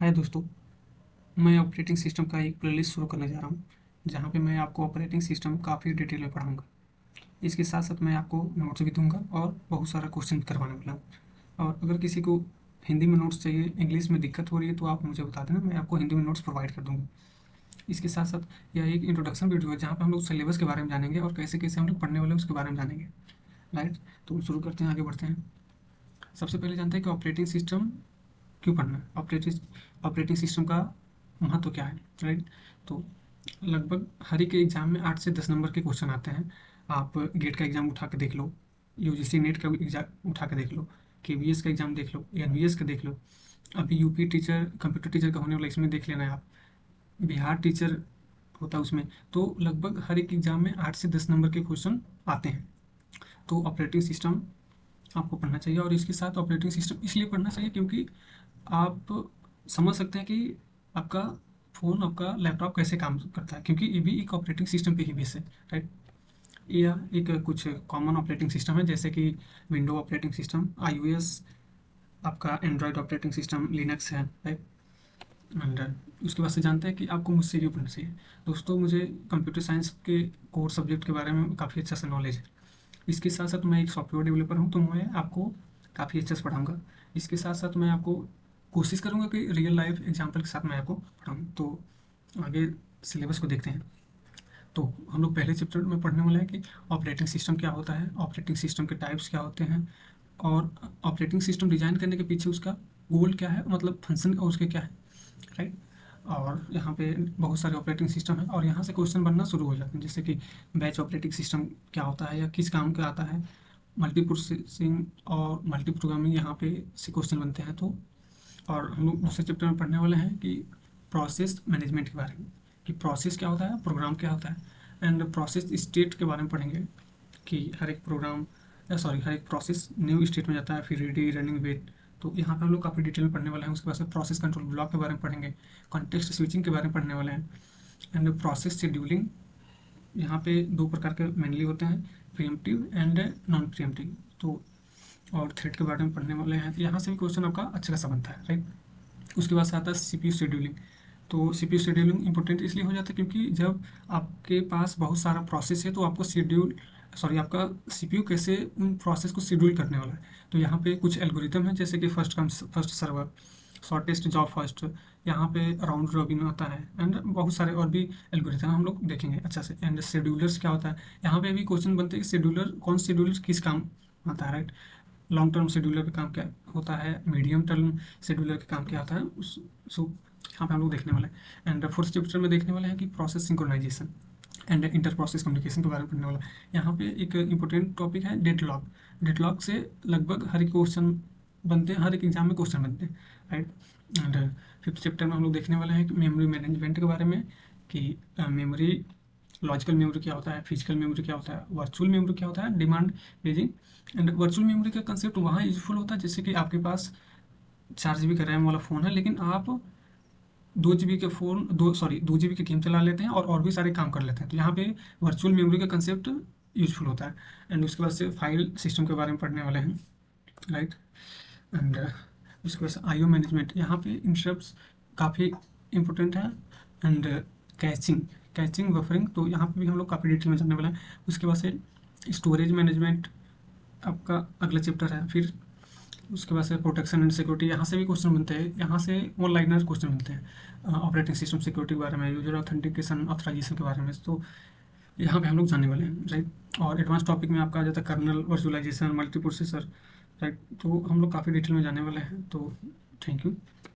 हाय दोस्तों, मैं operating system का एक प्लेलिस्ट शुरू करने जा रहा हूँ, जहाँ पे मैं आपको ऑपरेटिंग सिस्टम काफ़ी डिटेल में पढ़ाऊँगा। इसके साथ साथ मैं आपको नोट्स भी दूँगा और बहुत सारा क्वेश्चन भी करवाने वाला हूँ। और अगर किसी को हिंदी में नोट्स चाहिए, इंग्लिश में दिक्कत हो रही है, तो आप मुझे बता देना, मैं आपको हिंदी में नोट्स प्रोवाइड कर दूँगा। इसके साथ साथ यह एक इंट्रोडक्शन वीडियो है, जहाँ पे हम लोग सिलेबस के बारे में जानेंगे और कैसे-कैसे हम लोग पढ़ने वाले हैं उसके बारे में जानेंगे। राइट? तो शुरू करते हैं, आगे बढ़ते हैं। सबसे पहले जानते हैं कि ऑपरेटिंग सिस्टम क्यों पढ़ना है, ऑपरेटिंग सिस्टम का महत्व क्या है। राइट? तो लगभग हर एक एग्जाम में 8 से 10 नंबर के क्वेश्चन आते हैं। आप गेट का एग्जाम उठा के देख लो, यूजीसी नेट का एग्जाम उठा के देख लो, केवीएस का एग्जाम देख लो, एनवीएस का देख लो, अभी यूपी टीचर कंप्यूटर टीचर का होने वाला इसमें देख लेना है आप, बिहार टीचर होता है उसमें। तो लगभग हर एक एग्जाम में 8 से 10 नंबर के क्वेश्चन आते हैं। तो ऑपरेटिंग सिस्टम आपको पढ़ना चाहिए, और इसके साथ ऑपरेटिंग सिस्टम इसलिए पढ़ना चाहिए क्योंकि आप समझ सकते हैं कि आपका फ़ोन, आपका लैपटॉप कैसे काम करता है, क्योंकि ये भी एक ऑपरेटिंग सिस्टम पे ही बेस है। राइट? या एक कुछ कॉमन ऑपरेटिंग सिस्टम है, जैसे कि विंडो ऑपरेटिंग सिस्टम, आईओएस, आपका एंड्रॉयड ऑपरेटिंग सिस्टम लिनक्स है। राइट? एंड उसके बाद से जानते हैं कि आपको मुझसे क्यों पढ़ना चाहिए। दोस्तों, मुझे कंप्यूटर साइंस के कोर सब्जेक्ट के बारे में काफ़ी अच्छा सा नॉलेज है। इसके साथ साथ मैं एक सॉफ्टवेयर डेवलपर हूँ, तो मैं आपको काफ़ी अच्छे से पढ़ाऊँगा। इसके साथ साथ मैं आपको कोशिश करूँगा कि रियल लाइफ एग्जाम्पल के साथ मैं आपको पढ़ाऊँ। तो आगे सिलेबस को देखते हैं। तो हम लोग पहले चैप्टर में पढ़ने वाले हैं कि ऑपरेटिंग सिस्टम क्या होता है, ऑपरेटिंग सिस्टम के टाइप्स क्या होते हैं, और ऑपरेटिंग सिस्टम डिज़ाइन करने के पीछे उसका गोल क्या है, मतलब फंक्शन और उसके क्या है। राइट? और यहाँ पे बहुत सारे ऑपरेटिंग सिस्टम है, और यहाँ से क्वेश्चन बनना शुरू हो जाते हैं, जैसे कि बैच ऑपरेटिंग सिस्टम क्या होता है या किस काम का आता है, मल्टी प्रोसेसिंग और मल्टी प्रोग्रामिंग यहाँ पे से क्वेश्चन बनते हैं। तो और हम लोग दूसरे चैप्टर में पढ़ने वाले हैं कि प्रोसेस मैनेजमेंट के बारे में, कि प्रोसेस क्या होता है, प्रोग्राम क्या होता है, एंड प्रोसेस स्टेट के बारे में पढ़ेंगे कि हर एक प्रोग्राम, सॉरी, हर एक प्रोसेस न्यू स्टेट में जाता है, फिर रेडी, रनिंग, वेट। तो यहाँ पे हम लोग काफ़ी डिटेल में पढ़ने वाले हैं। उसके बाद से प्रोसेस कंट्रोल ब्लॉक के बारे में पढ़ेंगे, कॉन्टेक्स्ट स्विचिंग के बारे में पढ़ने वाले हैं, एंड प्रोसेस शेड्यूलिंग। यहाँ पे दो प्रकार के मेनली होते हैं, प्रीएम्प्टिव एंड नॉन प्रीएम्प्टिव। तो और थ्रेड के बारे में पढ़ने वाले हैं। तो यहाँ से भी क्वेश्चन आपका अच्छा खासा बनता है। राइट? उसके बाद से आता है सीपीयू शेड्यूलिंग। तो सीपीयू शेड्यूलिंग इंपॉर्टेंट इसलिए हो जाता है क्योंकि जब आपके पास बहुत सारा प्रोसेस है, तो आपको शेड्यूल, सॉरी, आपका सीपीयू कैसे उन प्रोसेस को शेड्यूल करने वाला है। तो यहाँ पे कुछ एल्गोरिथम है, जैसे कि first come first server, shortest job first, यहाँ पे राउंड रॉबिन होता है, एंड बहुत सारे और भी एल्गोरिथम हम लोग देखेंगे अच्छा से। एंड शेड्यूलर्स क्या होता है, यहाँ पे भी क्वेश्चन बनते हैं कि शेड्यूलर, कौन शेड्यूलर किस काम आता है। राइट? लॉन्ग टर्म शेड्यूलर का काम क्या होता है, मीडियम टर्म शेड्यूलर का काम क्या होता है, उस सो यहाँ पे हम लोग देखने वाले हैं। एंड फोर्थ चैप्टर में देखने वाले हैं कि process synchronization and inter process communication के बारे में पढ़ने वाला है। यहाँ पे एक इंपॉर्टेंट टॉपिक है डेडलॉक। डेडलॉक से लगभग हर एक क्वेश्चन बनते हैं, हर एक एग्जाम में क्वेश्चन बनते हैं। राइट? एंड फिफ्थ चैप्टर में हम लोग देखने वाले हैं कि मेमोरी मैनेजमेंट के बारे में, कि मेमोरी, लॉजिकल मेमोरी क्या होता है, फिजिकल मेमोरी क्या होता है, वर्चुअल मेमोरी क्या होता है, demand paging. And virtual memory का कंसेप्ट वहाँ यूजफुल होता है, जैसे कि आपके पास 4 GB का रैम वाला फ़ोन है, लेकिन आप 2 GB के फ़ोन, 2 GB की गेम चला लेते हैं और भी सारे काम कर लेते हैं। तो यहाँ पे वर्चुअल मेमोरी का कंसेप्ट यूजफुल होता है। एंड उसके बाद से फाइल सिस्टम के बारे में पढ़ने वाले हैं। राइट? एंड उसके बाद से आईओ मैनेजमेंट, यहाँ पे इंटरप्ट्स काफ़ी इंपॉर्टेंट है। एंड कैचिंग कैचिंग बफरिंग, तो यहाँ पे भी हम लोग काफ़ी डिटेल में जानने वाले हैं। उसके बाद से स्टोरेज मैनेजमेंट आपका अगला चैप्टर है। फिर उसके बाद से प्रोटेक्शन एंड सिक्योरिटी, यहाँ से भी क्वेश्चन बनते हैं, यहाँ से वन लाइनर क्वेश्चन मिलते हैं ऑपरेटिंग सिस्टम सिक्योरिटी के बारे में, यूजर ऑथेंटिकेशन ऑथराइजेशन के बारे में। तो यहाँ पे हम लोग जानने वाले हैं। राइट? और एडवांस टॉपिक में आपका आ जाता है kernel, virtualization, multi processor. Right? तो हम लोग काफ़ी डिटेल में जाने वाले हैं। तो थैंक यू।